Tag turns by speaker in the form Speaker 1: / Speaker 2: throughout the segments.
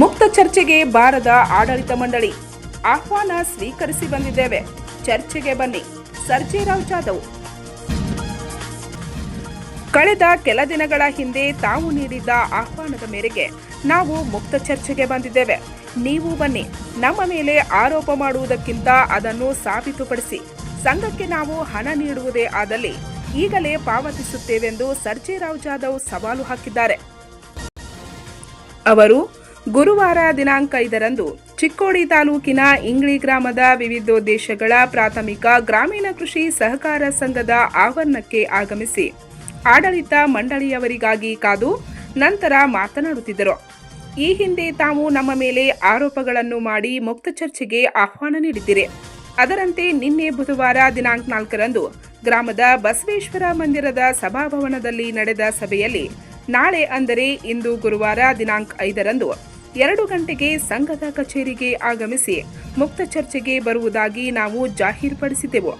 Speaker 1: ಮುಕ್ತ ಚರ್ಚೆಗೆ ಬಾರದ ಆಡಳಿತ ಮಂಡಳಿ ಆಹ್ವಾನ ಸ್ವೀಕರಿಸಿ ಬಂದಿದ್ದೇವೆ. ಚರ್ಚೆಗೆ ಬನ್ನಿ. ಸರ್ಜೇರಾವ್ ಜಾಧವ್ ಕಳೆದ ಕೆಲ ದಿನಗಳ ಹಿಂದೆ ತಾವು ನೀಡಿದ್ದ ಆಹ್ವಾನದ ಮೇರೆಗೆ ನಾವು ಮುಕ್ತ ಚರ್ಚೆಗೆ ಬಂದಿದ್ದೇವೆ. ನೀವು ಬನ್ನಿ. ನಮ್ಮ ಮೇಲೆ ಆರೋಪ ಮಾಡುವುದಕ್ಕಿಂತ ಅದನ್ನು ಸಾಬೀತುಪಡಿಸಿ. ಸಂಘಕ್ಕೆ ನಾವು ಹಣ ನೀಡುವುದೇ ಆದಲ್ಲಿ ಈಗಲೇ ಪಾವತಿಸುತ್ತೇವೆಂದು ಸರ್ಜೇರಾವ್ ಜಾಧವ್ ಸವಾಲು ಹಾಕಿದ್ದಾರೆ. ಅವರು ಗುರುವಾರ ದಿನಾಂಕ 5ರಂದು ಚಿಕ್ಕೋಡಿ ತಾಲೂಕಿನ ಇಂಗ್ಳಿ ಗ್ರಾಮದ ವಿವಿಧೋದ್ದೇಶಗಳ ಪ್ರಾಥಮಿಕ ಗ್ರಾಮೀಣ ಕೃಷಿ ಸಹಕಾರ ಸಂಘದ ಆವರಣಕ್ಕೆ ಆಗಮಿಸಿ ಆಡಳಿತ ಮಂಡಳಿಯವರಿಗಾಗಿ ಕಾದು ನಂತರ ಮಾತನಾಡುತ್ತಿದ್ದರು. ಈ ಹಿಂದೆ ತಾವು ನಮ್ಮ ಮೇಲೆ ಆರೋಪಗಳನ್ನು ಮಾಡಿ ಮುಕ್ತ ಚರ್ಚೆಗೆ ಆಹ್ವಾನ ನೀಡಿದ್ದೀರಿ. ಅದರಂತೆ ನಿನ್ನೆ ಬುಧವಾರ ದಿನಾಂಕ 4ರಂದು ಗ್ರಾಮದ ಬಸವೇಶ್ವರ ಮಂದಿರದ ಸಭಾಭವನದಲ್ಲಿ ನಡೆದ ಸಭೆಯಲ್ಲಿ ನಾಳೆ ಅಂದರೆ ಇಂದು ಗುರುವಾರ ದಿನಾಂಕ 5ರಂದು 2 ಗಂಟೆಗೆ ಸಂಘದ ಕಚೇರಿಗೆ ಆಗಮಿಸಿ ಮುಕ್ತ ಚರ್ಚೆಗೆ ಬರುವುದಾಗಿ ನಾವು ಜಾಹೀರುಪಡಿಸಿದ್ದೆವು.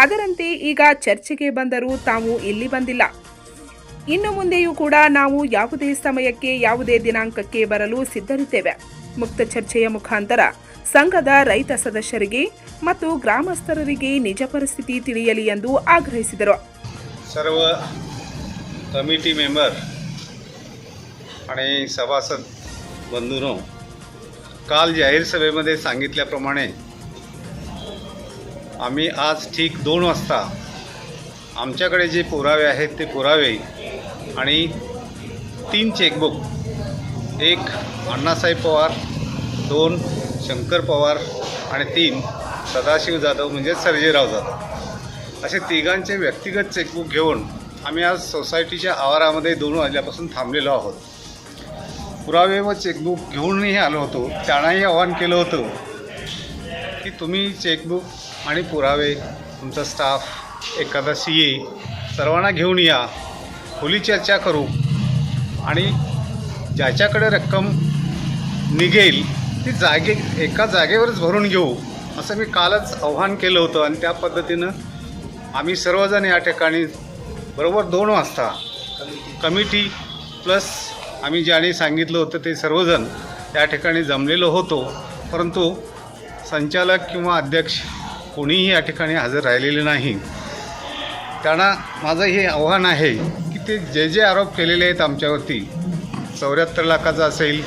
Speaker 1: ಅದರಂತೆ ಈಗ ಚರ್ಚೆಗೆ ಬಂದರೂ ತಾವು ಇಲ್ಲಿ ಬಂದಿಲ್ಲ. ಇನ್ನು ಮುಂದೆಯೂ ಕೂಡ ನಾವು ಯಾವುದೇ ಸಮಯಕ್ಕೆ ಯಾವುದೇ ದಿನಾಂಕಕ್ಕೆ ಬರಲು ಸಿದ್ಧರಿದ್ದೇವೆ. ಮುಕ್ತ ಚರ್ಚೆಯ ಮುಖಾಂತರ ಸಂಘದ ರೈತ ಸದಸ್ಯರಿಗೆ ಮತ್ತು ಗ್ರಾಮಸ್ಥರಿಗೆ ನಿಜ ಪರಿಸ್ಥಿತಿ ತಿಳಿಯಲಿ ಎಂದು ಆಗ್ರಹಿಸಿದರು.
Speaker 2: सर्व कमिटी मेंबर आणि सभासद बंधूंनो, काल जाहीर सभेमध्ये सांगितल्याप्रमाणे आम्ही आज ठीक 2 वाजता आमच्याकडे जे पुरावे आहेत ते पुरावे आणि 3 चेकबुक, 1 अण्णासाहेब पवार, 2 शंकर पवार आणि 3 सदाशिव जाधव म्हणजे सर्जेराव जाधव असे तिघांचे व्यक्तिगत चेकबुक घेऊन आम्ही आज सोसायटीच्या आवारामध्ये 2 वाजल्यापासून थांबलेलो आहोत. पुरावे व चेकबुक घेऊनही आलो होतो. त्यांनाही आवाहन केलं होतं की तुम्ही चेकबुक आणि पुरावे, तुमचा स्टाफ, एखादा CA सर्वांना घेऊन या, खुली चर्चा करू आणि ज्याच्याकडे रक्कम निघेल ती एका जागेवरच भरून घेऊ असं मी कालच आवाहन केलं होतं. आणि त्या पद्धतीनं आम्ही सर्वजण या ठिकाणी बरोबर 2 वाजता कमिटी प्लस आम्ही ज्याने सांगितलं होतं ते सर्वजण त्या ठिकाणी जमलेलो होतो. परंतु संचालक किंवा अध्यक्ष कोणीही या ठिकाणी हजर राहिलेले नाही. त्यांना माझं हे आव्हान आहे की ते जे आरोप केलेले आहेत आमच्यावरती, 74 लाखाचा असेल,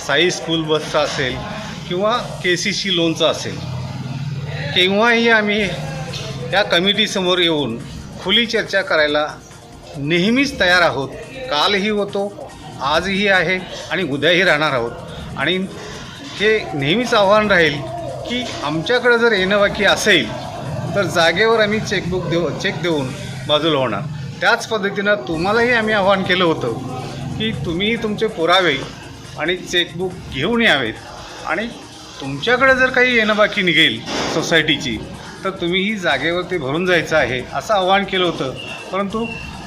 Speaker 2: साई स्कूल बसचा असेल किंवा KCC लोनचा असेल, केव्हाही आम्ही या कमिटीसमोर येऊन खुली चर्चा करायला नेहमीच तयार आहोत. कालही होतो, आजही आहे आणि उद्याही राहणार आहोत. आणि हे नेहमीच आव्हान राहील की आमच्याकडे जर येणं बाकी असेल तर जागेवर आम्ही चेक देऊन बाजूला होणार. त्याच पद्धतीनं तुम्हालाही आम्ही आव्हान केलं होतं की तुम्ही तुमचे पुरावे आणि चेकबुक घेऊन यावेत आणि तुमच्याकडे जर काही येणं बाकी निघेल सोसायटीची तर तुम्हीही जागेवर ते भरून जायचं आहे असं आव्हान केलं होतं. परंतु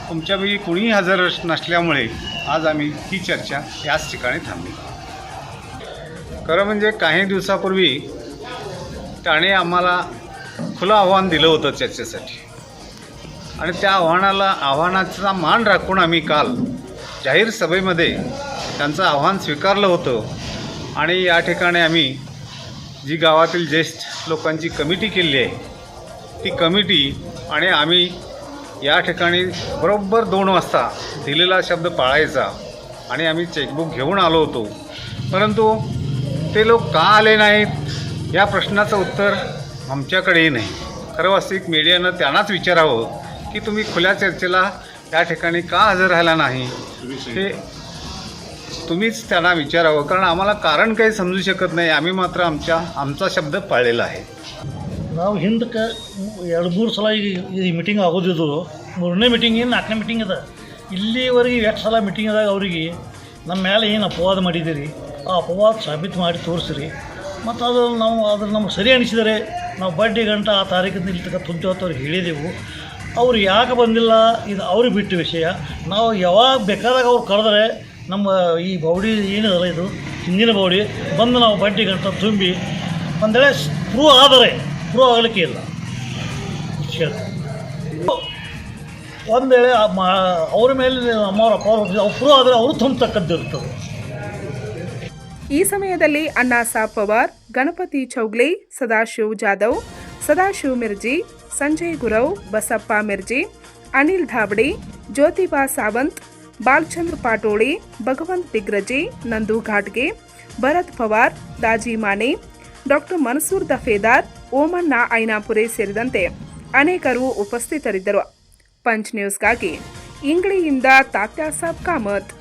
Speaker 2: तुमच्यापैकी कुणीही हजर नसल्यामुळे आज आम्ही ही चर्चा याच ठिकाणी थांबली. खरं म्हणजे काही दिवसापूर्वी त्याने आम्हाला खुलं आव्हान दिलं होतं चर्चेसाठी आणि त्या आव्हानाचा मान राखून आम्ही काल जाहीर सभेमध्ये त्यांचं आव्हान स्वीकारलं होतं. आणि या ठिकाणी आम्ही जी गावातील ज्येष्ठ लोकांची कमिटी केली आहे ती कमिटी आणि आम्ही या ठिकाणी बरोबर 2 वाजता दिलेला शब्द पाळायचा आणि आम्ही चेकबुक घेऊन आलो होतो. परंतु ते लोक का आले नाहीत या प्रश्नाचं उत्तर आमच्याकडेही नाही. खरं वास्तविक मीडियानं त्यांनाच विचारावं की तुम्ही खुल्या चर्चेला या ठिकाणी का हजर राहिला नाही, हे तुम्हीच त्यांना विचारावं. कारण आम्हाला कारण काही समजू शकत नाही. आम्ही मात्र आमचा शब्द पाळलेला आहे.
Speaker 3: ನಾವು ಹಿಂದಕ್ಕೆ 2-3 ಸಲ ಈ ಮೀಟಿಂಗ್ ಆಗೋದಿದ್ದು, 3ನೇ ಮೀಟಿಂಗ್ 4ನೇ ಮೀಟಿಂಗ್ ಅದ. ಇಲ್ಲಿವರೆಗೆ ಎಷ್ಟು ಸಲ ಮೀಟಿಂಗ್ದಾಗ ಅವರಿಗೆ ನಮ್ಮ ಮೇಲೆ ಏನು ಅಪವಾದ ಮಾಡಿದ್ದೀರಿ, ಆ ಅಪವಾದ ಸಾಬೀತು ಮಾಡಿ ತೋರಿಸಿರಿ. ಮತ್ತು ಅದು ನಮ್ಗೆ ಸರಿ ಅನಿಸಿದರೆ ನಾವು ಬಡ್ಡಿ ಗಂಟೆ ಆ ತಾರೀಕಿಂದ ಇಲ್ಲಿ ತುಂಬ್ತೀವತ್ತು ಅವ್ರಿಗೆ ಹೇಳಿದೆವು. ಅವ್ರು ಯಾಕೆ ಬಂದಿಲ್ಲ ಇದು ಅವ್ರಿಗೆ ಬಿಟ್ಟು ವಿಷಯ. ನಾವು ಯಾವಾಗ ಬೇಕಾದಾಗ ಅವ್ರು ಕರೆದರೆ ನಮ್ಮ ಈ ಬೌಡಿ ಏನಿದಲ್ಲ ಇದು ಹಿಂದಿನ ಬೌಡಿ ಬಂದು ನಾವು ಬಡ್ಡಿ ಗಂಟೆ ತುಂಬಿ ಒಂದೇಳೆ ಪ್ರೂವ್ ಆಗಲಿಕ್ಕೆ ಇಲ್ಲ. ಒಂದು ವೇಳೆ ಅವ್ರ ಮೇಲೆ ಅಪ್ಪ ಅವ್ರು ಪ್ರೂವ್ ಆದರೆ ಅವರು ತುಂಬತಕ್ಕದ್ದು ಇರ್ತದೆ.
Speaker 1: ಈ ಸಮಯದಲ್ಲಿ ಅಣ್ಣಾಸಾಬ್ ಪವಾರ್, ಗಣಪತಿ ಚೌಗ್ಲೆ, ಸದಾಶಿವ್ ಜಾಧವ್, ಸದಾಶಿವ್ ಮಿರ್ಜಿ, ಸಂಜಯ್ ಗುರವ್, ಬಸಪ್ಪ ಮಿರ್ಜಿ, ಅನಿಲ್ ಧಾಬಡಿ, ಜ್ಯೋತಿಬಾ ಸಾವಂತ್, ಬಾಲಚಂದ್ರ ಪಾಟೋಳಿ, ಭಗವಂತ್ ದಿಗ್ರಜಿ, ನಂದು ಘಾಟ್ಗೆ, ಭರತ್ ಪವಾರ್, ದಾಜಿ ಮಾನೆ, ಡಾಕ್ಟರ್ ಮನ್ಸೂರ್ ದಫೇದಾರ್, ಓಮಣ್ಣ ಐನಾಪುರೆ ಸೇರಿದಂತೆ ಅನೇಕರು ಉಪಸ್ಥಿತರಿದ್ದರು. ಪಂಚ್ ನ್ಯೂಸ್ಗಾಗಿ ಇಂಗ್ಳಿಯಿಂದ ತಾತ್ಯಾಸಾಬ್ ಕಾಮತ್.